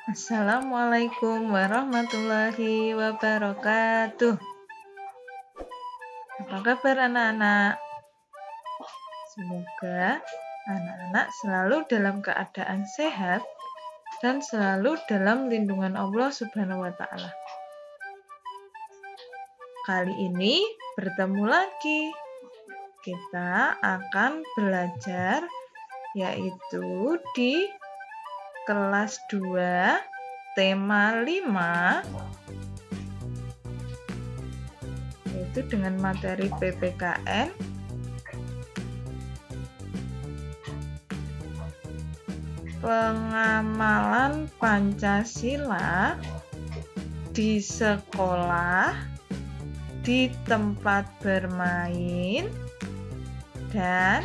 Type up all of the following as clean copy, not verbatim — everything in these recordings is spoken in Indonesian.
Assalamualaikum warahmatullahi wabarakatuh. Apa kabar anak-anak? Semoga anak-anak selalu dalam keadaan sehat dan selalu dalam lindungan Allah Subhanahu wa Ta'ala. Kali ini bertemu lagi. Kita akan belajar yaitu di kelas 2 tema 5 yaitu dengan materi PPKN pengamalan Pancasila di sekolah, di tempat bermain, dan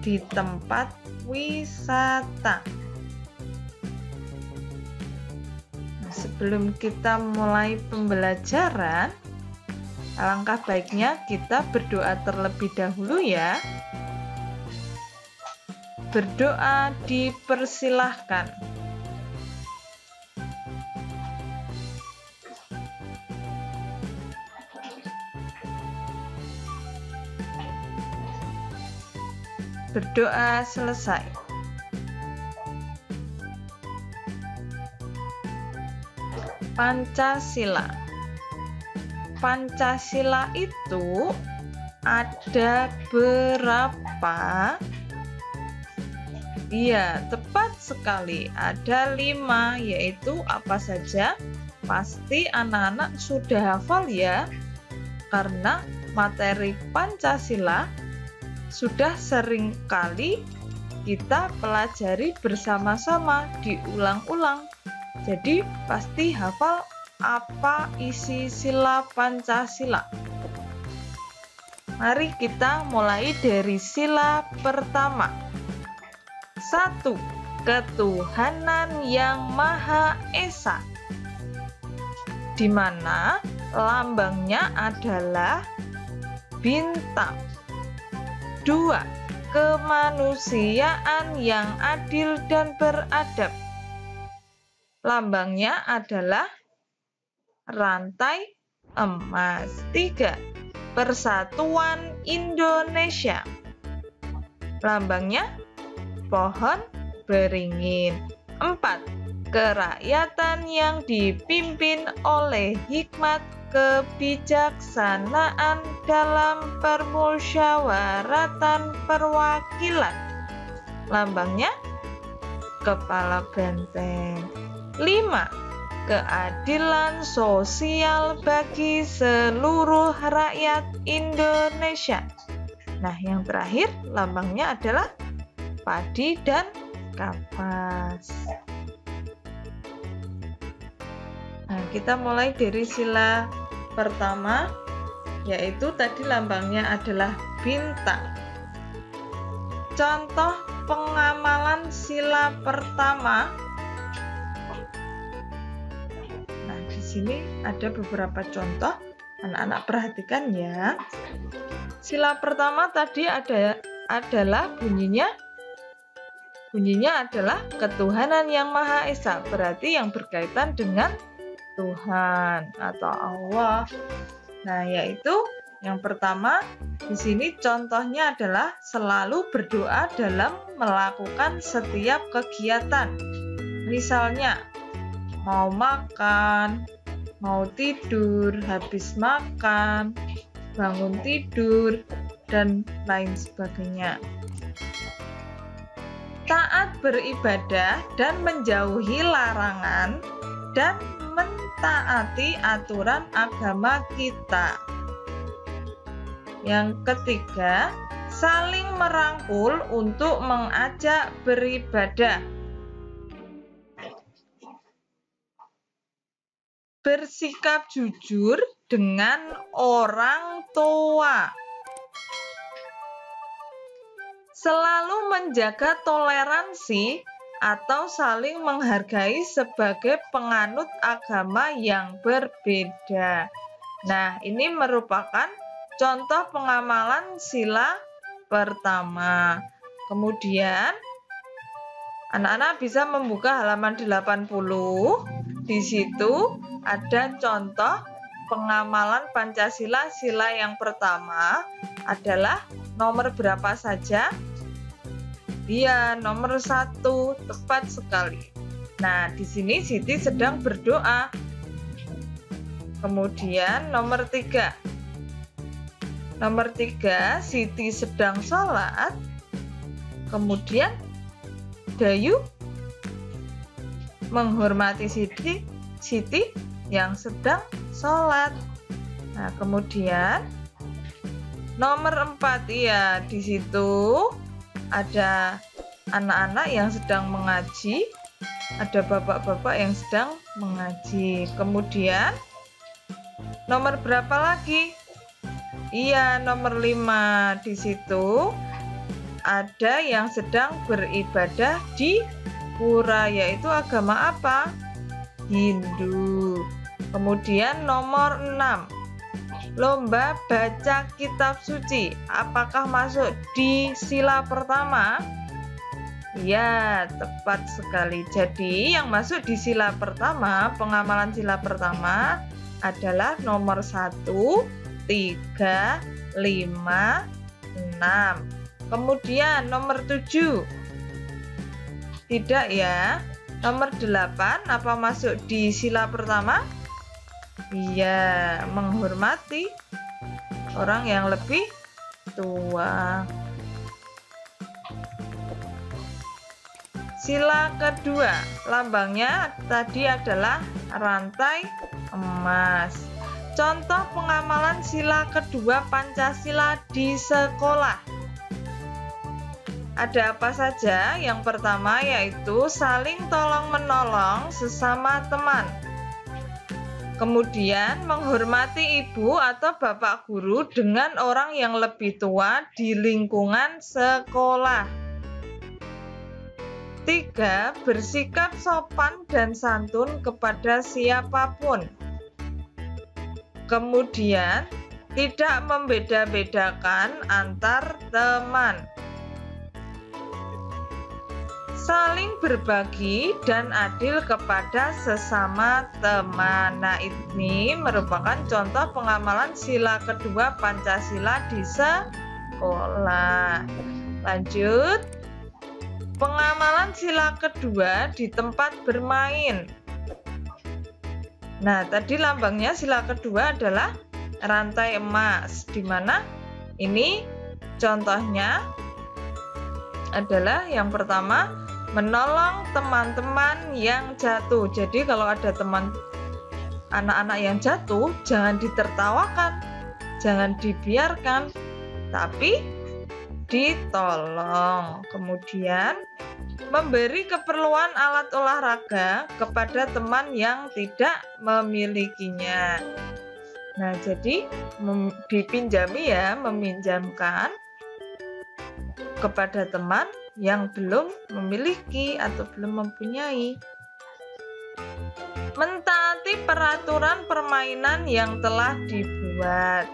di tempat wisata. Sebelum kita mulai pembelajaran, alangkah baiknya kita berdoa terlebih dahulu ya. Berdoa dipersilahkan. Berdoa selesai. Pancasila. Pancasila itu ada berapa? Iya, tepat sekali. Ada 5, yaitu apa saja? Pasti anak-anak sudah hafal ya, karena materi Pancasila sudah sering kali kita pelajari bersama-sama, diulang-ulang. Jadi pasti hafal apa isi sila Pancasila. Mari kita mulai dari sila pertama. 1. Ketuhanan yang Maha Esa, di mana lambangnya adalah bintang. 2. Kemanusiaan yang adil dan beradab, lambangnya adalah rantai emas. 3. Persatuan Indonesia, lambangnya pohon beringin. 4. Kerakyatan yang dipimpin oleh hikmat kebijaksanaan dalam permusyawaratan perwakilan, lambangnya kepala benteng. 5. Keadilan sosial bagi seluruh rakyat Indonesia. Nah, yang terakhir lambangnya adalah padi dan kapas. Nah, kita mulai dari sila pertama, yaitu tadi lambangnya adalah bintang. Contoh pengamalan sila pertama. Nah, di sini ada beberapa contoh. Anak-anak perhatikan ya. Sila pertama tadi adalah bunyinya adalah ketuhanan yang Maha Esa, berarti yang berkaitan dengan Tuhan atau Allah. Nah, yaitu yang pertama di sini contohnya adalah selalu berdoa dalam melakukan setiap kegiatan. Misalnya mau makan, mau tidur, habis makan, bangun tidur, dan lain sebagainya. Taat beribadah dan menjauhi larangan dan mentaati aturan agama kita. Yang ketiga, saling merangkul untuk mengajak beribadah. Bersikap jujur dengan orang tua. Selalu menjaga toleransi atau saling menghargai sebagai penganut agama yang berbeda. Nah, ini merupakan contoh pengamalan sila pertama. Kemudian Anak-anak bisa membuka halaman 80. Di situ ada contoh pengamalan Pancasila. Sila yang pertama adalah nomor berapa saja? Iya, nomor 1, tepat sekali. Nah, di sini Siti sedang berdoa. Kemudian nomor 3. Nomor 3, Siti sedang sholat. Kemudian Dayu menghormati Siti yang sedang sholat. Nah, kemudian nomor 4, ya, di situ ada anak-anak yang sedang mengaji, ada bapak-bapak yang sedang mengaji. Kemudian nomor berapa lagi? Iya, nomor 5. Di situ ada yang sedang beribadah di pura, yaitu agama apa? Hindu. Kemudian nomor 6, lomba baca kitab suci. Apakah masuk di sila pertama? Ya, tepat sekali. Jadi yang masuk di sila pertama, pengamalan sila pertama adalah nomor 1, 3, 5, 6. Kemudian nomor 7. Tidak ya. Nomor 8, apa masuk di sila pertama? Iya, menghormati orang yang lebih tua. Sila kedua, lambangnya tadi adalah rantai emas. Contoh pengamalan sila kedua Pancasila di sekolah. Ada apa saja? Yang pertama yaitu saling tolong-menolong sesama teman. Kemudian menghormati ibu atau bapak guru dengan orang yang lebih tua di lingkungan sekolah. 3. Bersikap sopan dan santun kepada siapapun. Kemudian tidak membeda-bedakan antar teman. Saling berbagi dan adil kepada sesama teman. Nah, ini merupakan contoh pengamalan sila kedua Pancasila di sekolah. Lanjut. Pengamalan sila kedua di tempat bermain. Nah, tadi lambangnya sila kedua adalah rantai emas, di mana ini contohnya adalah yang pertama, menolong teman-teman yang jatuh. Jadi kalau ada teman anak-anak yang jatuh, jangan ditertawakan, jangan dibiarkan, tapi ditolong. Kemudian memberi keperluan alat olahraga kepada teman yang tidak memilikinya. Nah, jadi dipinjami ya, meminjamkan kepada teman yang belum memiliki atau belum mempunyai. Mentaati peraturan permainan yang telah dibuat.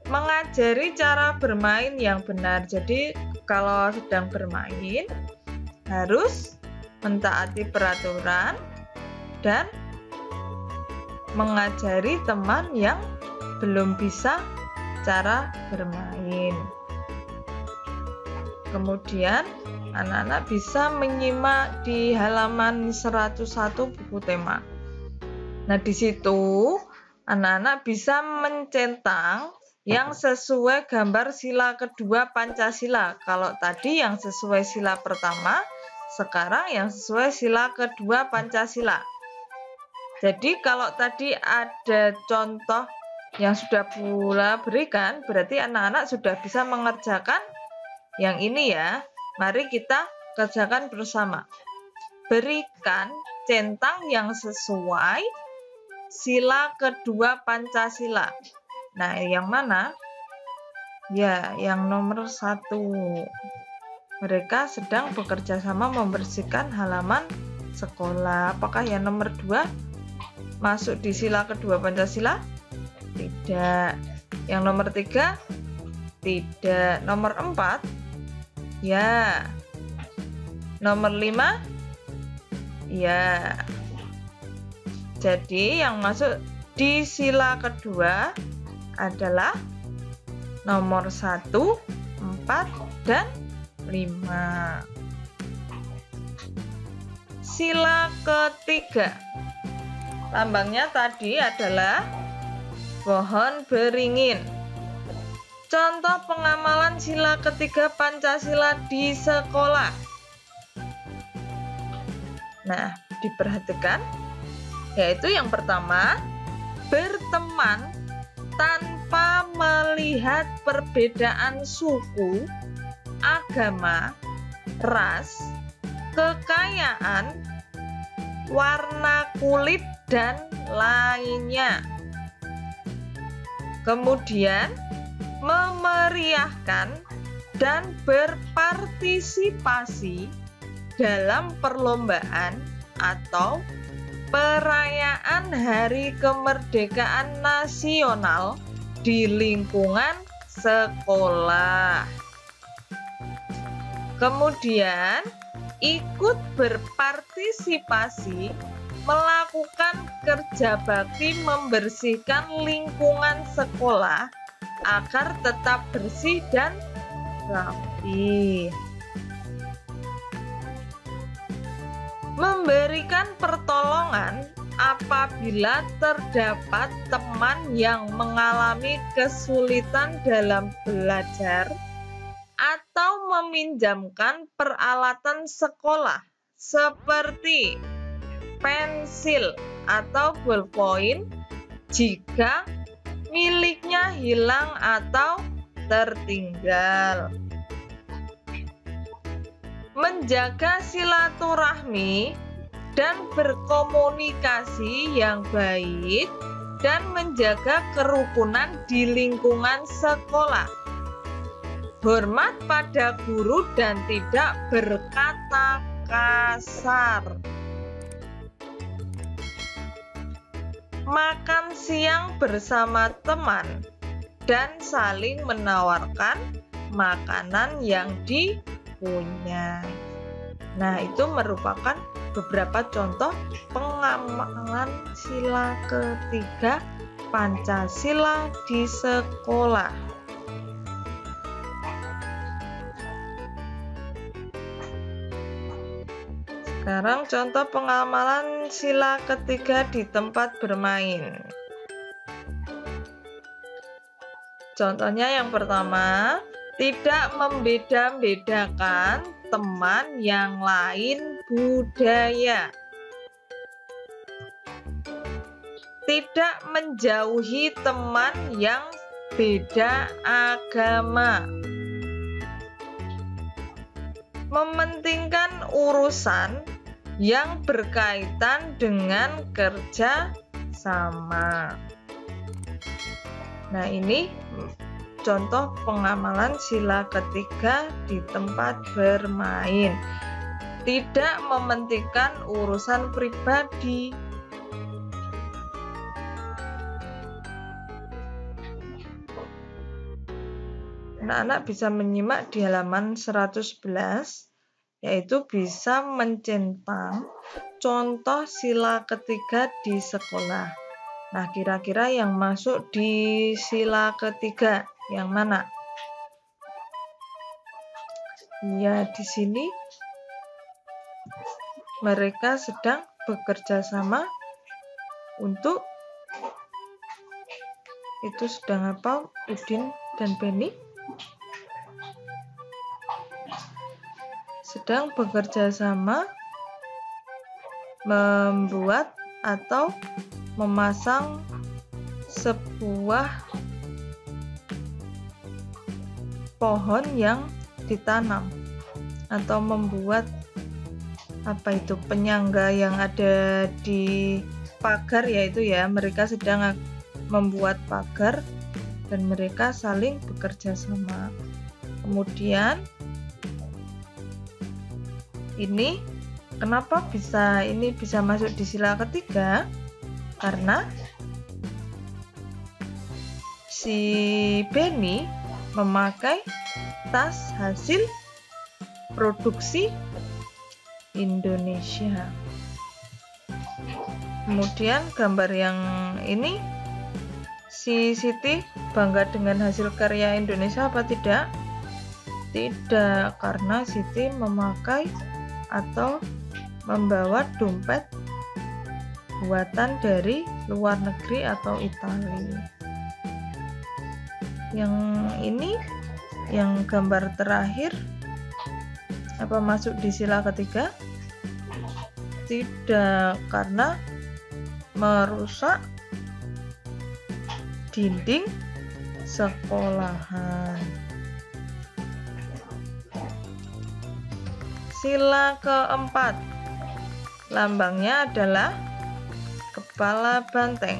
Mengajari cara bermain yang benar. Jadi kalau sedang bermain harus mentaati peraturan dan mengajari teman yang belum bisa cara bermain. Kemudian anak-anak bisa menyimak di halaman 101 buku tema. Nah, di situ anak-anak bisa mencentang yang sesuai gambar sila kedua Pancasila. Kalau tadi yang sesuai sila pertama, sekarang yang sesuai sila kedua Pancasila. Jadi kalau tadi ada contoh yang sudah Bula berikan, berarti anak-anak sudah bisa mengerjakan yang ini ya. Mari kita kerjakan bersama. Berikan centang yang sesuai sila kedua Pancasila. Nah, yang mana? Ya, yang nomor 1. Mereka sedang bekerja sama membersihkan halaman sekolah. Apakah yang nomor 2 masuk di sila kedua Pancasila? Tidak. Yang nomor 3? Tidak. Nomor 4? Ya. Nomor 5? Ya. Jadi yang masuk di sila kedua adalah nomor 1, 4, dan 5. Sila ketiga. Lambangnya tadi adalah pohon beringin. Contoh pengamalan sila ketiga Pancasila di sekolah. Nah, diperhatikan, yaitu yang pertama, berteman tanpa melihat perbedaan suku, agama, ras, kekayaan, warna kulit, dan lainnya. Kemudian, memeriahkan dan berpartisipasi dalam perlombaan atau perayaan Hari Kemerdekaan Nasional di lingkungan sekolah. Kemudian, ikut berpartisipasi melakukan kerja bakti membersihkan lingkungan sekolah agar tetap bersih dan rapi. Memberikan pertolongan apabila terdapat teman yang mengalami kesulitan dalam belajar atau meminjamkan peralatan sekolah seperti pensil atau ballpoint jika miliknya hilang atau tertinggal. Menjaga silaturahmi dan berkomunikasi yang baik dan menjaga kerukunan di lingkungan sekolah. Hormat pada guru dan tidak berkata kasar. Makan siang bersama teman dan saling menawarkan makanan yang dipunyai. Nah, itu merupakan beberapa contoh pengamalan sila ketiga Pancasila di sekolah. Sekarang contoh pengamalan sila ketiga di tempat bermain. Contohnya yang pertama, tidak membeda-bedakan teman yang lain budaya. Tidak menjauhi teman yang beda agama. Mementingkan urusan yang berkaitan dengan kerja sama. Nah, ini contoh pengamalan sila ketiga di tempat bermain. Tidak mementingkan urusan pribadi. Anak-anak bisa menyimak di halaman 111, yaitu bisa mencentang contoh sila ketiga di sekolah. Nah, kira-kira yang masuk di sila ketiga yang mana? Ya, di sini mereka sedang bekerja sama untuk itu sedang apa? Udin dan Penny sedang bekerja sama membuat atau memasang sebuah pohon yang ditanam atau membuat apa itu penyangga yang ada di pagar, yaitu ya mereka sedang membuat pagar dan mereka saling bekerja sama. Kemudian ini kenapa ini bisa masuk di sila ketiga? Karena si Benny memakai tas hasil produksi Indonesia. Kemudian gambar yang ini, si Siti bangga dengan hasil karya Indonesia apa tidak? Tidak, karena Siti memakai atau membawa dompet buatan dari luar negeri atau Italia. Yang ini, yang gambar terakhir, apa masuk di sila ketiga? Tidak, karena merusak dinding sekolahan. Sila keempat, lambangnya adalah kepala banteng.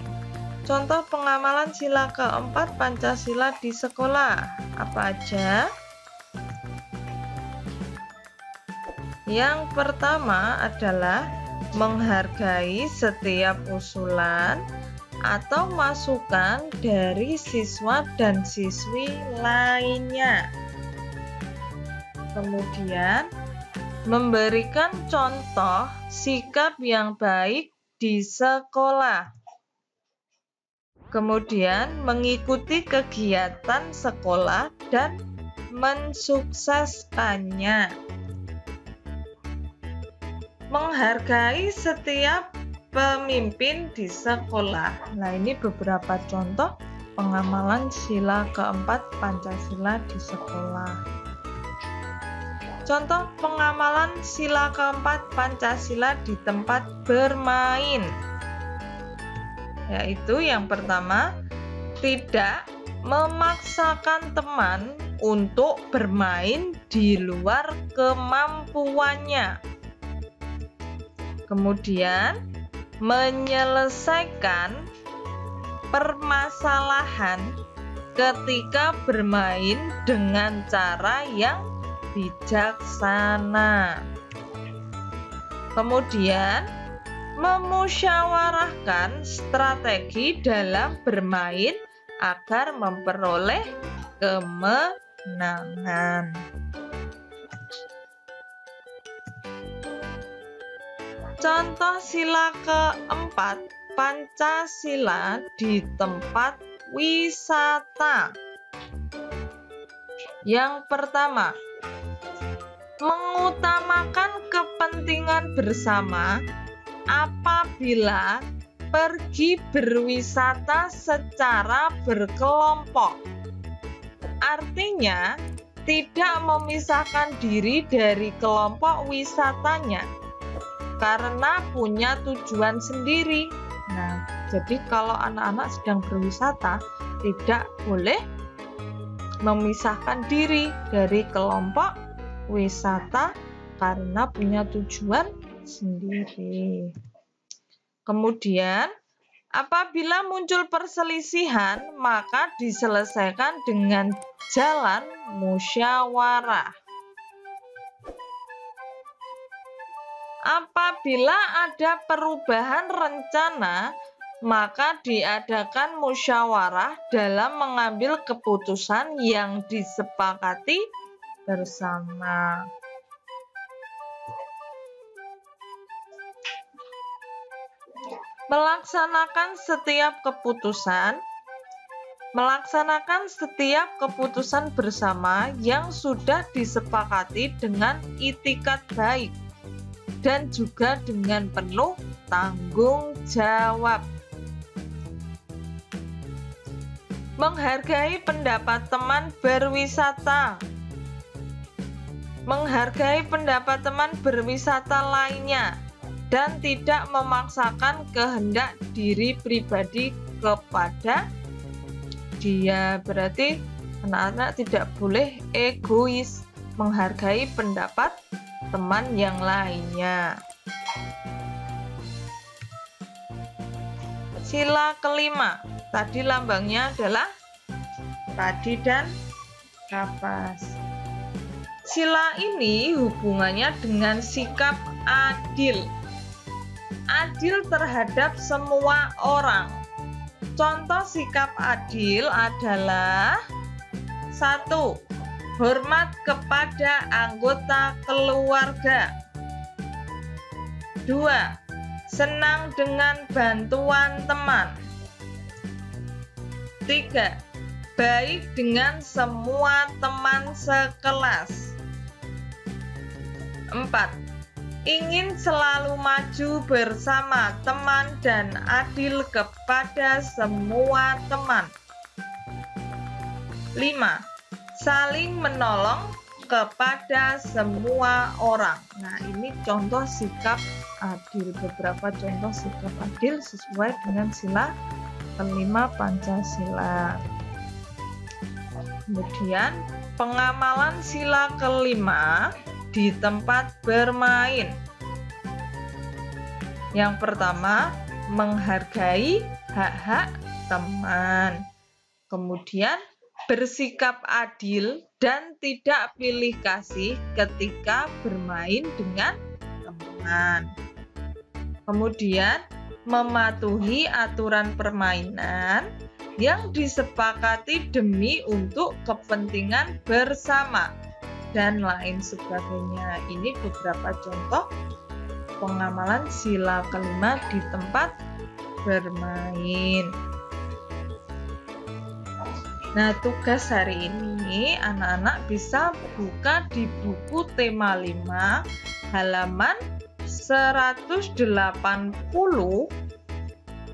Contoh pengamalan sila keempat Pancasila di sekolah apa aja? Yang pertama adalah menghargai setiap usulan atau masukan dari siswa dan siswi lainnya. Kemudian, memberikan contoh sikap yang baik di sekolah. Kemudian, mengikuti kegiatan sekolah dan mensukseskannya. Menghargai setiap pemimpin di sekolah. Nah, ini beberapa contoh pengamalan sila keempat Pancasila di sekolah. Contoh pengamalan sila keempat Pancasila di tempat bermain. Yaitu yang pertama, tidak memaksakan teman untuk bermain di luar kemampuannya. Kemudian, menyelesaikan permasalahan ketika bermain dengan cara yang bijaksana. Kemudian, memusyawarahkan strategi dalam bermain agar memperoleh kemenangan. Contoh sila keempat Pancasila di tempat wisata. Yang pertama, mengutamakan kepentingan bersama apabila pergi berwisata secara berkelompok. Artinya, tidak memisahkan diri dari kelompok wisatanya karena punya tujuan sendiri. Nah, jadi kalau anak-anak sedang berwisata, tidak boleh memisahkan diri dari kelompok wisata karena punya tujuan sendiri. Kemudian, apabila muncul perselisihan, maka diselesaikan dengan jalan musyawarah. Apabila ada perubahan rencana, maka diadakan musyawarah dalam mengambil keputusan yang disepakati bersama. Melaksanakan setiap keputusan bersama yang sudah disepakati dengan itikat baik dan juga dengan penuh tanggung jawab. Menghargai pendapat teman berwisata. Menghargai pendapat teman berwisata lainnya dan tidak memaksakan kehendak diri pribadi kepada dia. Berarti anak-anak tidak boleh egois, menghargai pendapat teman yang lainnya. Sila kelima, tadi lambangnya adalah padi dan kapas. Sila ini hubungannya dengan sikap adil. Adil terhadap semua orang. Contoh sikap adil adalah 1. Hormat kepada anggota keluarga. 2. Senang dengan bantuan teman. 3. Baik dengan semua teman sekelas. 4. Ingin selalu maju bersama teman dan adil kepada semua teman. 5. Saling menolong kepada semua orang. Nah, ini contoh sikap adil. Beberapa contoh sikap adil sesuai dengan sila kelima Pancasila. Kemudian, pengamalan sila kelima di tempat bermain. Yang pertama, menghargai hak-hak teman. Kemudian, bersikap adil dan tidak pilih kasih ketika bermain dengan teman. Kemudian, mematuhi aturan permainan yang disepakati demi untuk kepentingan bersama, dan lain sebagainya. Ini beberapa contoh pengamalan sila kelima di tempat bermain. Nah, tugas hari ini anak-anak bisa buka di buku tema 5 halaman 180,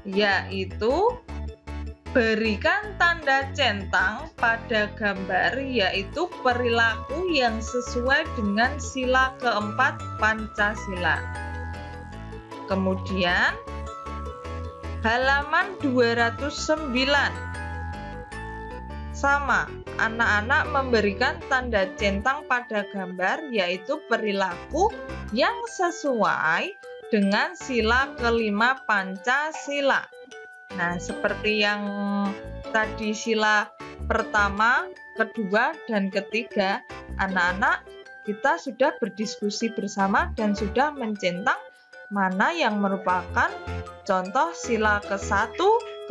yaitu berikan tanda centang pada gambar, yaitu perilaku yang sesuai dengan sila keempat Pancasila. Kemudian halaman 209. Sama, anak-anak memberikan tanda centang pada gambar, yaitu perilaku yang sesuai dengan sila kelima Pancasila. Nah, seperti yang tadi sila pertama, kedua, dan ketiga, anak-anak kita sudah berdiskusi bersama dan sudah mencentang mana yang merupakan contoh sila ke-1,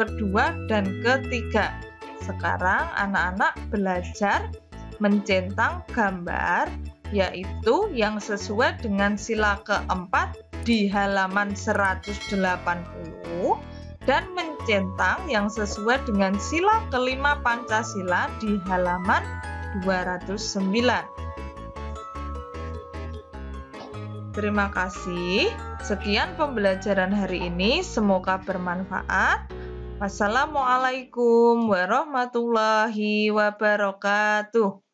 kedua, dan ketiga. Sekarang anak-anak belajar mencentang gambar, yaitu yang sesuai dengan sila keempat di halaman 180 dan mencentang yang sesuai dengan sila kelima Pancasila di halaman 209. Terima kasih. Sekian pembelajaran hari ini, semoga bermanfaat. Wassalamualaikum warahmatullahi wabarakatuh.